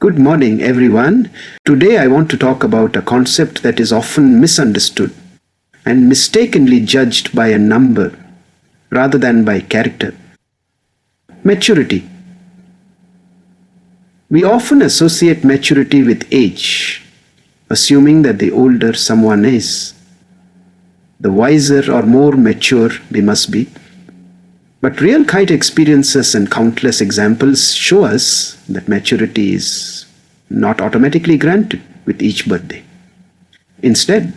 Good morning, everyone. Today I want to talk about a concept that is often misunderstood and mistakenly judged by a number rather than by character. Maturity. We often associate maturity with age, assuming that the older someone is, the wiser or more mature they must be. But real kite experiences and countless examples show us that maturity is not automatically granted with each birthday. Instead,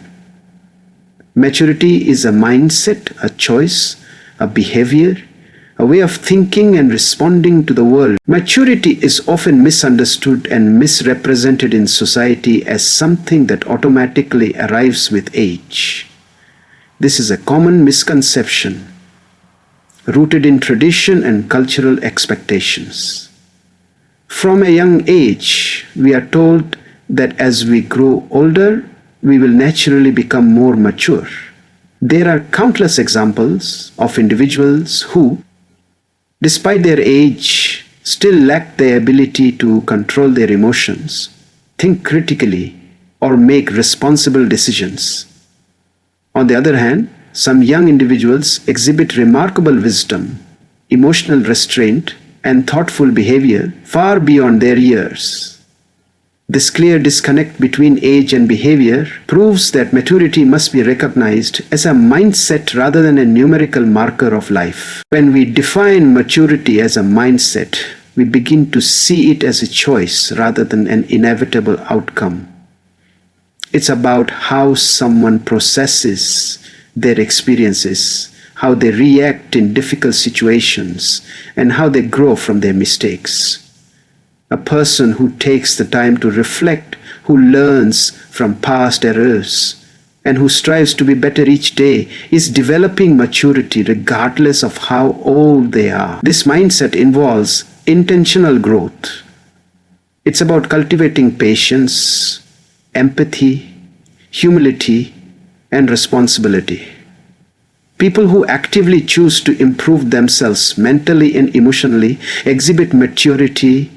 maturity is a mindset, a choice, a behavior, a way of thinking and responding to the world. Maturity is often misunderstood and misrepresented in society as something that automatically arrives with age. This is a common misconception rooted in tradition and cultural expectations. From a young age, we are told that as we grow older, we will naturally become more mature. There are countless examples of individuals who, despite their age, still lack the ability to control their emotions, think critically, or make responsible decisions. On the other hand, some young individuals exhibit remarkable wisdom, emotional restraint, and thoughtful behavior far beyond their years. This clear disconnect between age and behavior proves that maturity must be recognized as a mindset rather than a numerical marker of life. When we define maturity as a mindset, we begin to see it as a choice rather than an inevitable outcome. It's about how someone processes their experiences, how they react in difficult situations, and how they grow from their mistakes. A person who takes the time to reflect, who learns from past errors, and who strives to be better each day is developing maturity regardless of how old they are. This mindset involves intentional growth. It's about cultivating patience, empathy, humility, and responsibility. People who actively choose to improve themselves mentally and emotionally exhibit maturity,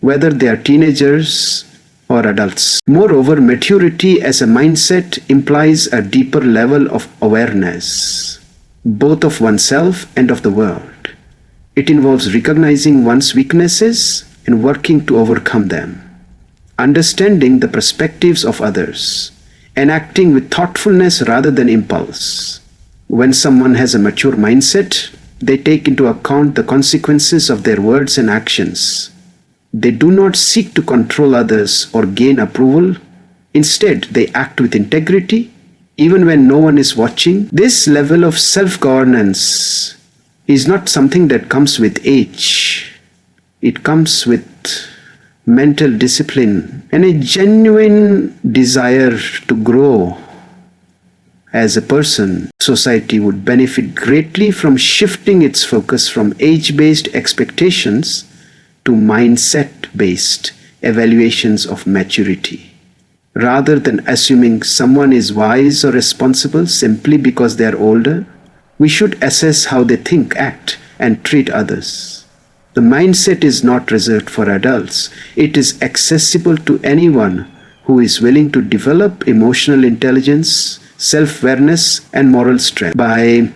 whether they are teenagers or adults. Moreover, maturity as a mindset implies a deeper level of awareness, both of oneself and of the world. It involves recognizing one's weaknesses and working to overcome them, understanding the perspectives of others, and acting with thoughtfulness rather than impulse. When someone has a mature mindset, they take into account the consequences of their words and actions. They do not seek to control others or gain approval. Instead, they act with integrity, even when no one is watching. This level of self-governance is not something that comes with age. It comes with mental discipline and a genuine desire to grow as a person. Society would benefit greatly from shifting its focus from age-based expectations to mindset-based evaluations of maturity. Rather than assuming someone is wise or responsible simply because they are older, we should assess how they think, act, and treat others. The mindset is not reserved for adults. It is accessible to anyone who is willing to develop emotional intelligence, self-awareness, and moral strength. By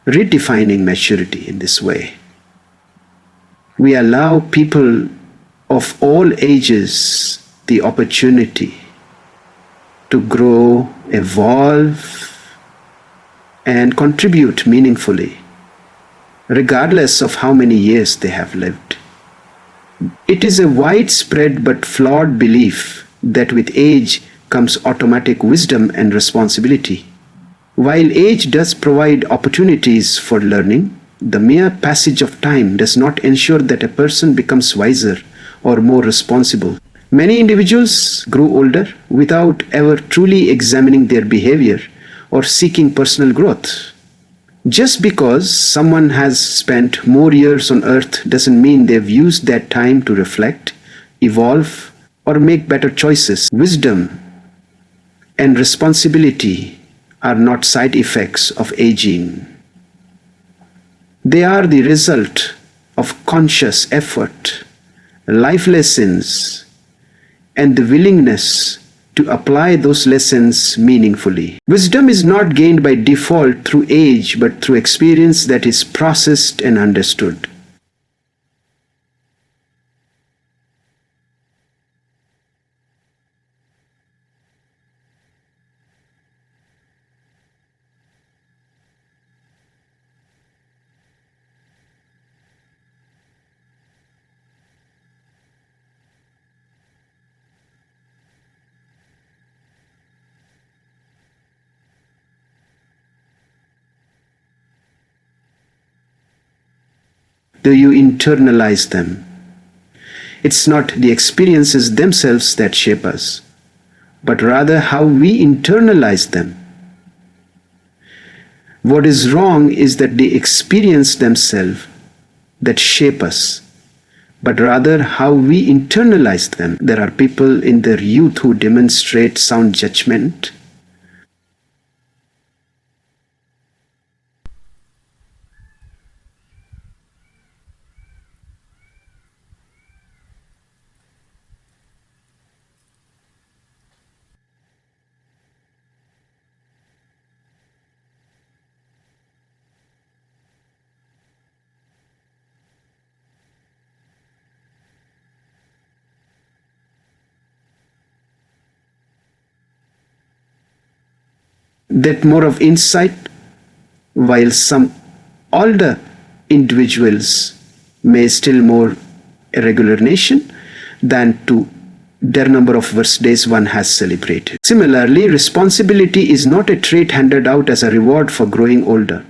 redefining maturity in this way, we allow people of all ages the opportunity to grow, evolve, and contribute meaningfully, regardless of how many years they have lived. It is a widespread but flawed belief that with age comes automatic wisdom and responsibility. While age does provide opportunities for learning, the mere passage of time does not ensure that a person becomes wiser or more responsible. Many individuals grow older without ever truly examining their behavior or seeking personal growth. Just because someone has spent more years on earth doesn't mean they've used that time to reflect, evolve, or make better choices. Wisdom and responsibility are not side effects of aging. They are the result of conscious effort life lessons, and the willingness to apply those lessons meaningfully. Wisdom is not gained by default through age, but through experience that is processed and understood. Do you internalize them? It's not the experiences themselves that shape us, but rather how we internalize them. What is wrong is that the experience themselves that shape us, but rather how we internalize them. There are people in their youth who demonstrate sound judgment, that more of insight, while some older individuals may still more a regular nation than to their number of birthdays one has celebrated. Similarly, responsibility is not a trait handed out as a reward for growing older.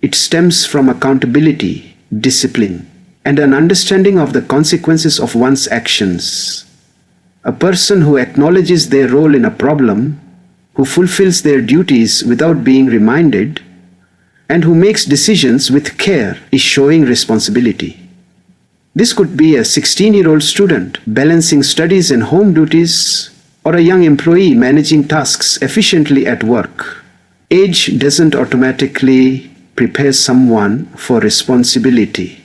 It stems from accountability, discipline, and an understanding of the consequences of one's actions. A person who acknowledges their role in a problem, who fulfills their duties without being reminded, and who makes decisions with care is showing responsibility. This could be a 16-year-old student balancing studies and home duties, or a young employee managing tasks efficiently at work. Age doesn't automatically prepare someone for responsibility.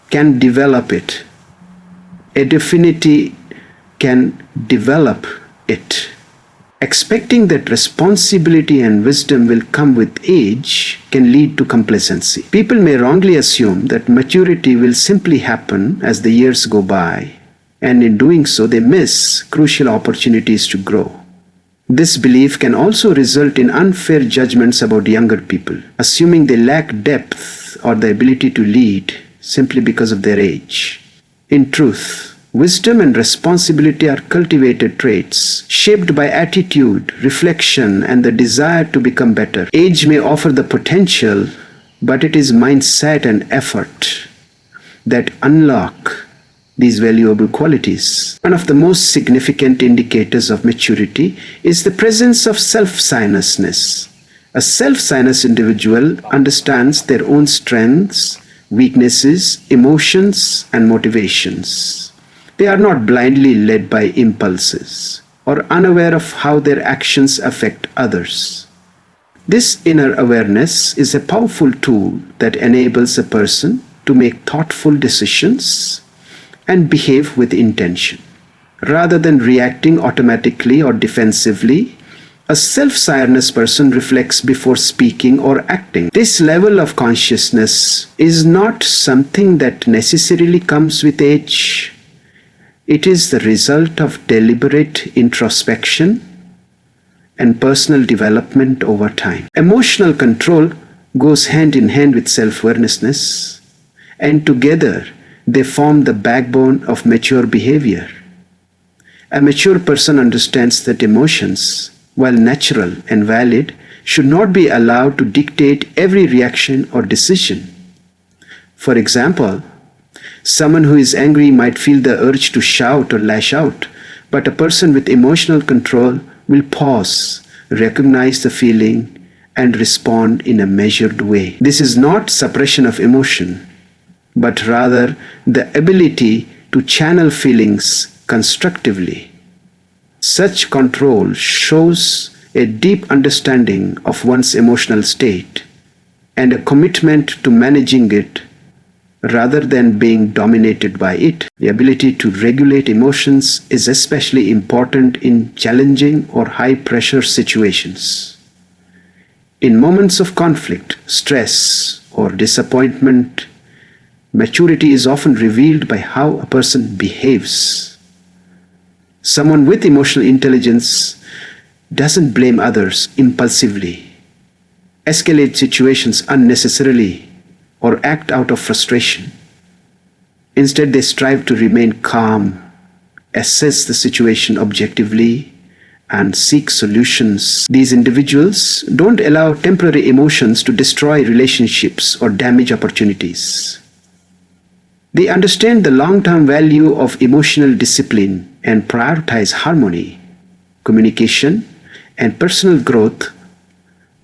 Can develop it. A definity can develop it. Expecting that responsibility and wisdom will come with age can lead to complacency. People may wrongly assume that maturity will simply happen as the years go by, and in doing so they miss crucial opportunities to grow. This belief can also result in unfair judgments about younger people, assuming they lack depth or the ability to lead simply because of their age. In truth, wisdom and responsibility are cultivated traits, shaped by attitude, reflection, and the desire to become better. Age may offer the potential, but it is mindset and effort that unlock these valuable qualities. One of the most significant indicators of maturity is the presence of self-centeredness. A self-centered individual understands their own strengths, weaknesses, emotions, and motivations. They are not blindly led by impulses or unaware of how their actions affect others. This inner awareness is a powerful tool that enables a person to make thoughtful decisions and behave with intention. Rather than reacting automatically or defensively, a self-centered person reflects before speaking or acting. This level of consciousness is not something that necessarily comes with age. It is the result of deliberate introspection and personal development over time. Emotional control goes hand in hand with self-awareness, and together they form the backbone of mature behavior. A mature person understands that emotions, while natural and valid, should not be allowed to dictate every reaction or decision. For example, someone who is angry might feel the urge to shout or lash out, but a person with emotional control will pause, recognize the feeling, and respond in a measured way. This is not suppression of emotion, but rather the ability to channel feelings constructively. Such control shows a deep understanding of one's emotional state and a commitment to managing it rather than being dominated by it. The ability to regulate emotions is especially important in challenging or high-pressure situations. In moments of conflict, stress, or disappointment, maturity is often revealed by how a person behaves. Someone with emotional intelligence doesn't blame others impulsively, escalate situations unnecessarily, or act out of frustration. Instead, they strive to remain calm, assess the situation objectively, and seek solutions. These individuals don't allow temporary emotions to destroy relationships or damage opportunities. They understand the long-term value of emotional discipline and prioritize harmony, communication, and personal growth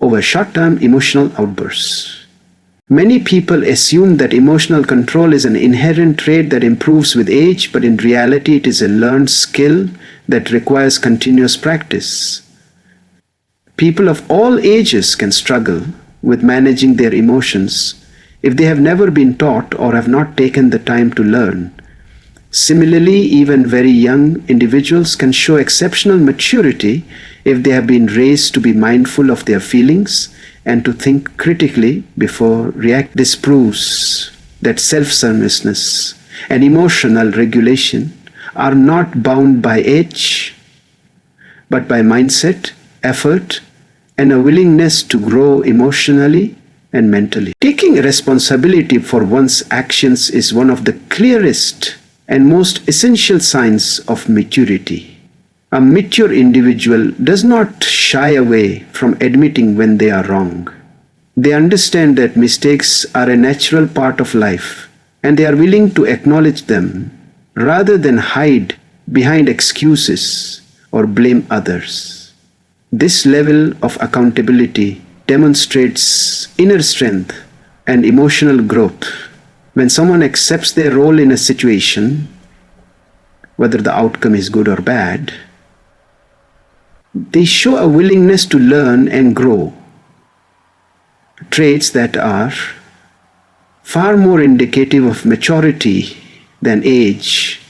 over short-term emotional outbursts. Many people assume that emotional control is an inherent trait that improves with age, but in reality it is a learned skill that requires continuous practice. People of all ages can struggle with managing their emotions if they have never been taught or have not taken the time to learn. Similarly, even very young individuals can show exceptional maturity if they have been raised to be mindful of their feelings and to think critically before reacting. This proves that self-serviceness and emotional regulation are not bound by age, but by mindset, effort, and a willingness to grow emotionally and mentally. Taking responsibility for one's actions is one of the clearest and most essential signs of maturity. A mature individual does not shy away from admitting when they are wrong. They understand that mistakes are a natural part of life, and they are willing to acknowledge them rather than hide behind excuses or blame others. This level of accountability demonstrates inner strength and emotional growth. When someone accepts their role in a situation, whether the outcome is good or bad, they show a willingness to learn and grow, traits that are far more indicative of maturity than age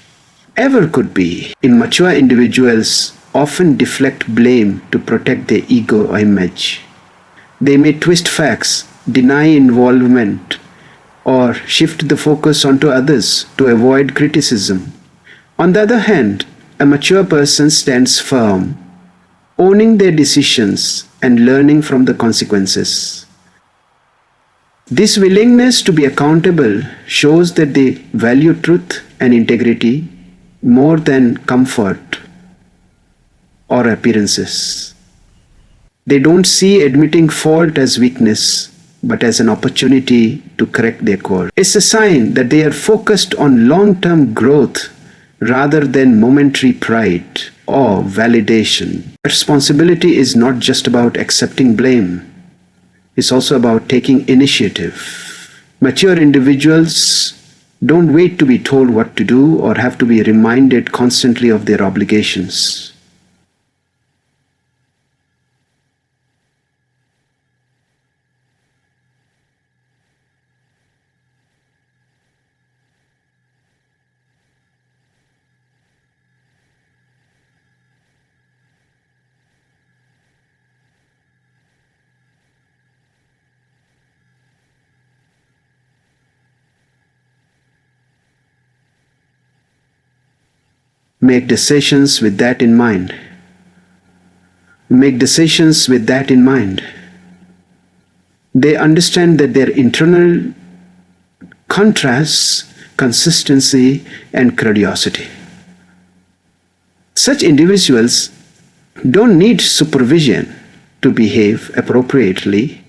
ever could be. Immature individuals often deflect blame to protect their ego or image. They may twist facts, deny involvement, or shift the focus onto others to avoid criticism. On the other hand, a mature person stands firm, owning their decisions and learning from the consequences. This willingness to be accountable shows that they value truth and integrity more than comfort or appearances. They don't see admitting fault as weakness, but as an opportunity to correct their course. It's a sign that they are focused on long-term growth rather than momentary pride or validation. Responsibility is not just about accepting blame. It's also about taking initiative. Mature individuals don't wait to be told what to do or have to be reminded constantly of their obligations. Make decisions with that in mind. Make decisions with that in mind. They understand that their internal contrasts consistency and curiosity. Such individuals don't need supervision to behave appropriately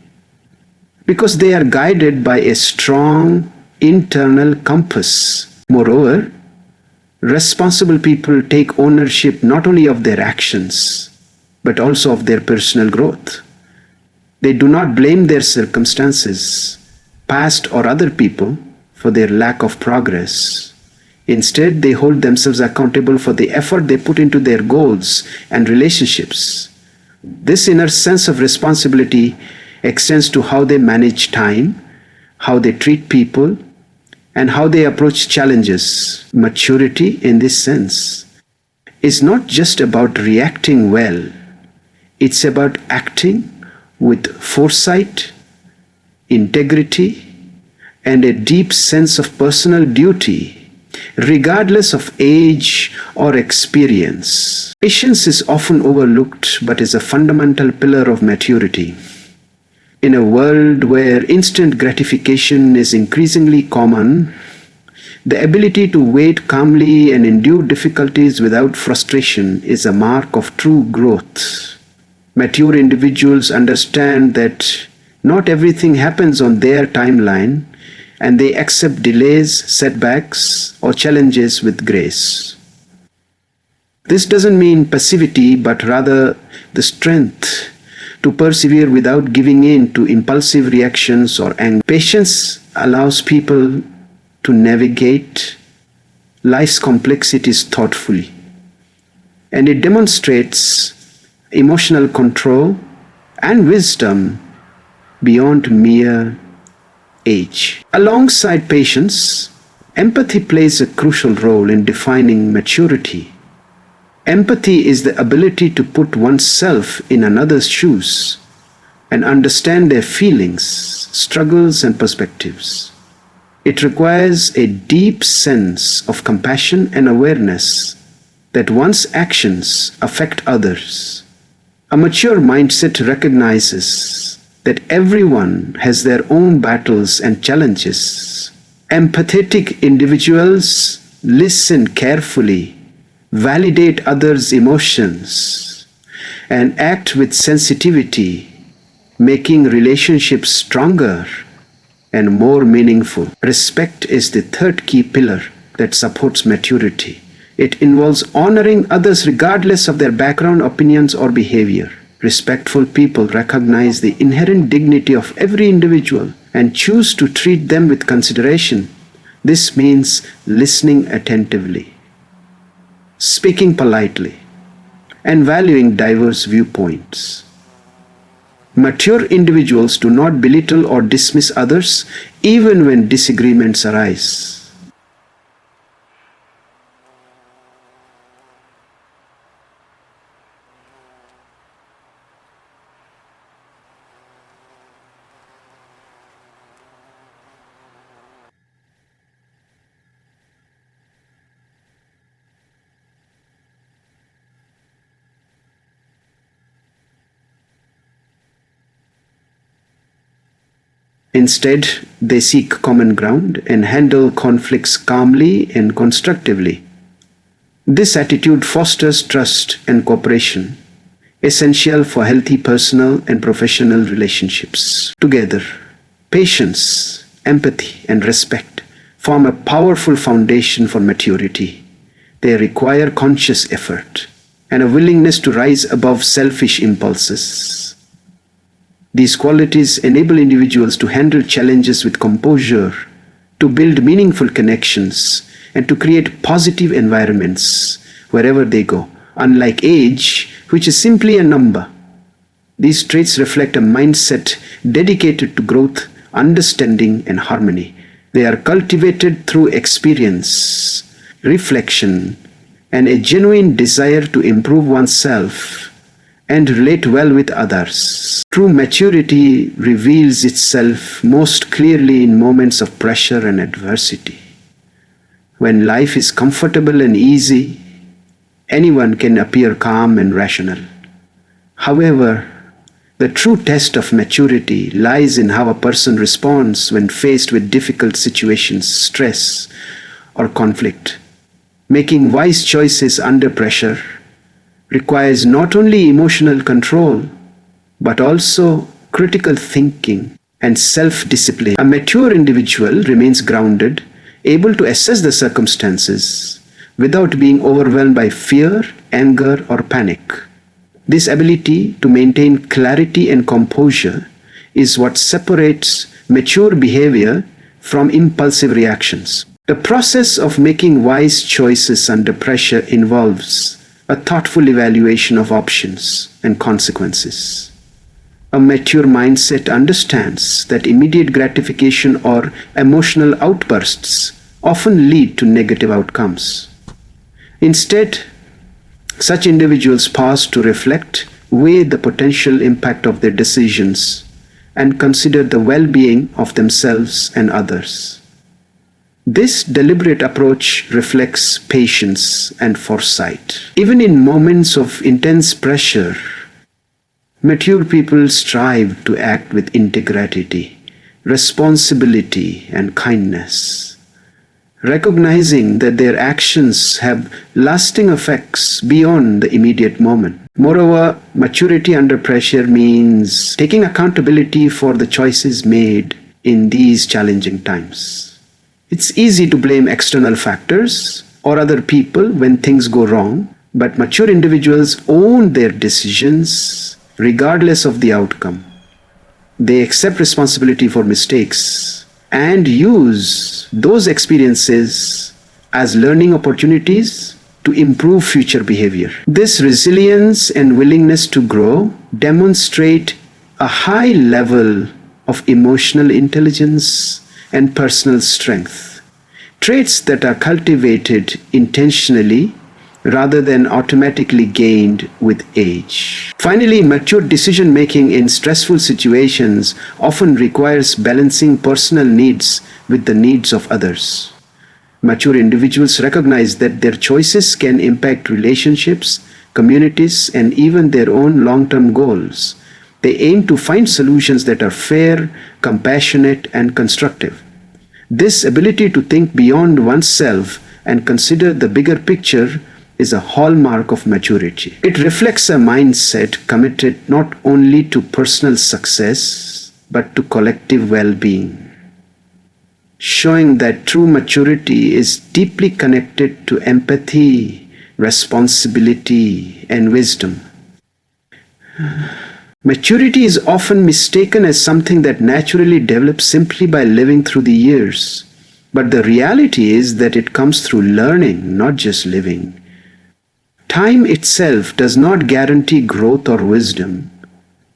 because they are guided by a strong internal compass. Moreover, responsible people take ownership not only of their actions, but also of their personal growth. They do not blame their circumstances, past or other people, for their lack of progress. Instead, they hold themselves accountable for the effort they put into their goals and relationships. This inner sense of responsibility extends to how they manage time, how they treat people, and how they approach challenges. Maturity, in this sense, is not just about reacting well, it's about acting with foresight, integrity, and a deep sense of personal duty, regardless of age or experience. Patience is often overlooked but is a fundamental pillar of maturity. In a world where instant gratification is increasingly common, the ability to wait calmly and endure difficulties without frustration is a mark of true growth. Mature individuals understand that not everything happens on their timeline, and they accept delays, setbacks, or challenges with grace. This doesn't mean passivity, but rather the strength to persevere without giving in to impulsive reactions or anger. Patience allows people to navigate life's complexities thoughtfully, and it demonstrates emotional control and wisdom beyond mere age. Alongside patience, empathy plays a crucial role in defining maturity. Empathy is the ability to put oneself in another's shoes and understand their feelings, struggles, and perspectives. It requires a deep sense of compassion and awareness that one's actions affect others. A mature mindset recognizes that everyone has their own battles and challenges. Empathetic individuals listen carefully, validate others' emotions, and act with sensitivity, making relationships stronger and more meaningful. Respect is the third key pillar that supports maturity. It involves honoring others regardless of their background, opinions, or behavior. Respectful people recognize the inherent dignity of every individual and choose to treat them with consideration. This means listening attentively, speaking politely, and valuing diverse viewpoints. Mature individuals do not belittle or dismiss others even when disagreements arise. Instead, they seek common ground and handle conflicts calmly and constructively. This attitude fosters trust and cooperation, essential for healthy personal and professional relationships. Together, patience, empathy, and respect form a powerful foundation for maturity. They require conscious effort and a willingness to rise above selfish impulses. These qualities enable individuals to handle challenges with composure, to build meaningful connections, and to create positive environments wherever they go. Unlike age, which is simply a number, these traits reflect a mindset dedicated to growth, understanding, and harmony. They are cultivated through experience, reflection, and a genuine desire to improve oneself and relate well with others. True maturity reveals itself most clearly in moments of pressure and adversity. When life is comfortable and easy, anyone can appear calm and rational. However, the true test of maturity lies in how a person responds when faced with difficult situations, stress, or conflict. Making wise choices under pressure requires not only emotional control, but also critical thinking and self-discipline. A mature individual remains grounded, able to assess the circumstances without being overwhelmed by fear, anger, or panic. This ability to maintain clarity and composure is what separates mature behavior from impulsive reactions. The process of making wise choices under pressure involves a thoughtful evaluation of options and consequences. A mature mindset understands that immediate gratification or emotional outbursts often lead to negative outcomes. Instead, such individuals pause to reflect, weigh the potential impact of their decisions, and consider the well-being of themselves and others. This deliberate approach reflects patience and foresight. Even in moments of intense pressure, mature people strive to act with integrity, responsibility, and kindness, recognizing that their actions have lasting effects beyond the immediate moment. Moreover, maturity under pressure means taking accountability for the choices made in these challenging times. It's easy to blame external factors or other people when things go wrong, but mature individuals own their decisions regardless of the outcome. They accept responsibility for mistakes and use those experiences as learning opportunities to improve future behavior. This resilience and willingness to grow demonstrate a high level of emotional intelligence and personal strength, traits that are cultivated intentionally rather than automatically gained with age. Finally, mature decision-making in stressful situations often requires balancing personal needs with the needs of others. Mature individuals recognize that their choices can impact relationships, communities, and even their own long-term goals. They aim to find solutions that are fair, compassionate, and constructive. This ability to think beyond oneself and consider the bigger picture is a hallmark of maturity. It reflects a mindset committed not only to personal success, but to collective well-being, showing that true maturity is deeply connected to empathy, responsibility, and wisdom. Maturity is often mistaken as something that naturally develops simply by living through the years. But the reality is that it comes through learning, not just living. Time itself does not guarantee growth or wisdom.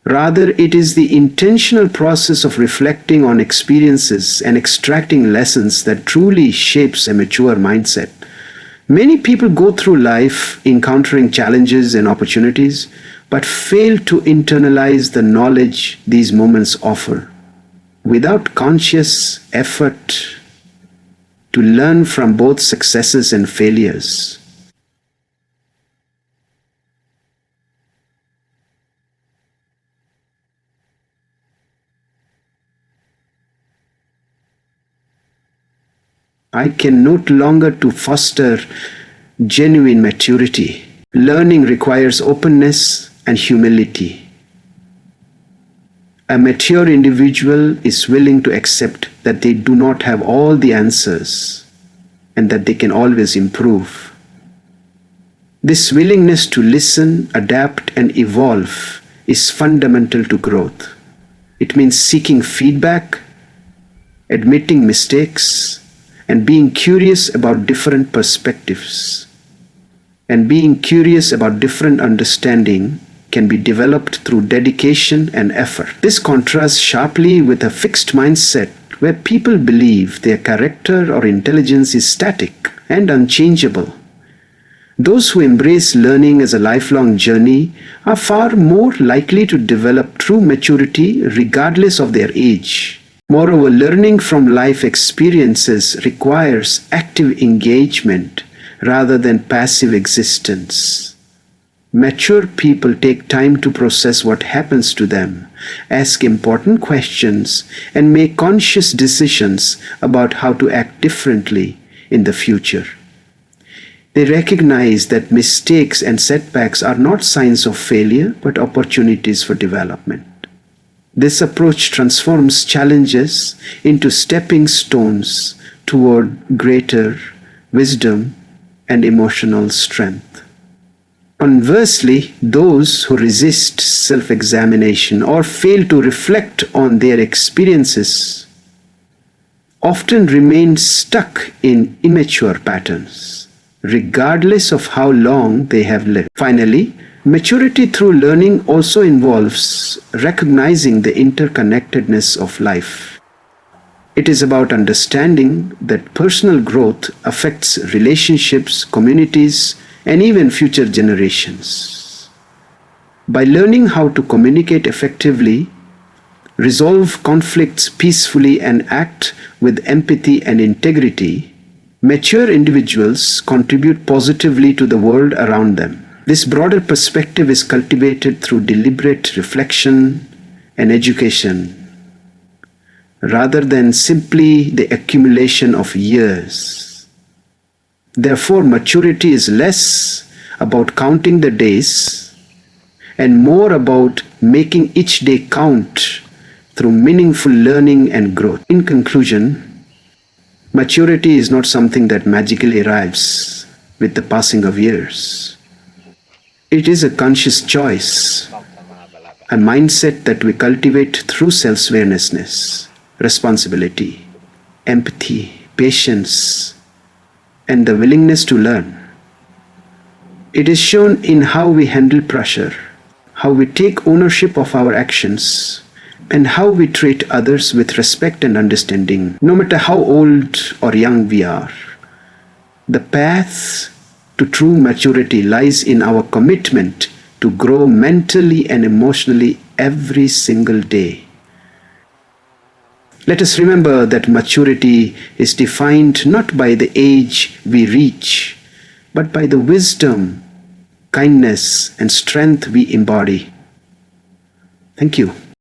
Rather, it is the intentional process of reflecting on experiences and extracting lessons that truly shapes a mature mindset. Many people go through life encountering challenges and opportunities, but fail to internalize the knowledge these moments offer. Without conscious effort to learn from both successes and failures, I can no longer to foster genuine maturity. Learning requires openness and humility. A mature individual is willing to accept that they do not have all the answers and that they can always improve. This willingness to listen, adapt, and evolve is fundamental to growth. It means seeking feedback, admitting mistakes, and being curious about different perspectives. And being curious about different understanding can be developed through dedication and effort. This contrasts sharply with a fixed mindset where people believe their character or intelligence is static and unchangeable. Those who embrace learning as a lifelong journey are far more likely to develop true maturity regardless of their age. Moreover, learning from life experiences requires active engagement rather than passive existence. Mature people take time to process what happens to them, ask important questions, and make conscious decisions about how to act differently in the future. They recognize that mistakes and setbacks are not signs of failure, but opportunities for development. This approach transforms challenges into stepping stones toward greater wisdom and emotional strength. Conversely, those who resist self-examination or fail to reflect on their experiences often remain stuck in immature patterns, regardless of how long they have lived. Finally, maturity through learning also involves recognizing the interconnectedness of life. It is about understanding that personal growth affects relationships, communities, and even future generations. By learning how to communicate effectively, resolve conflicts peacefully, and act with empathy and integrity, mature individuals contribute positively to the world around them. This broader perspective is cultivated through deliberate reflection and education, rather than simply the accumulation of years. Therefore, maturity is less about counting the days and more about making each day count through meaningful learning and growth. In conclusion, maturity is not something that magically arrives with the passing of years. It is a conscious choice, a mindset that we cultivate through self-awareness, responsibility, empathy, patience, and the willingness to learn. It is shown in how we handle pressure, how we take ownership of our actions, and how we treat others with respect and understanding, no matter how old or young we are. The path to true maturity lies in our commitment to grow mentally and emotionally every single day. Let us remember that maturity is defined not by the age we reach, but by the wisdom, kindness, and strength we embody. Thank you.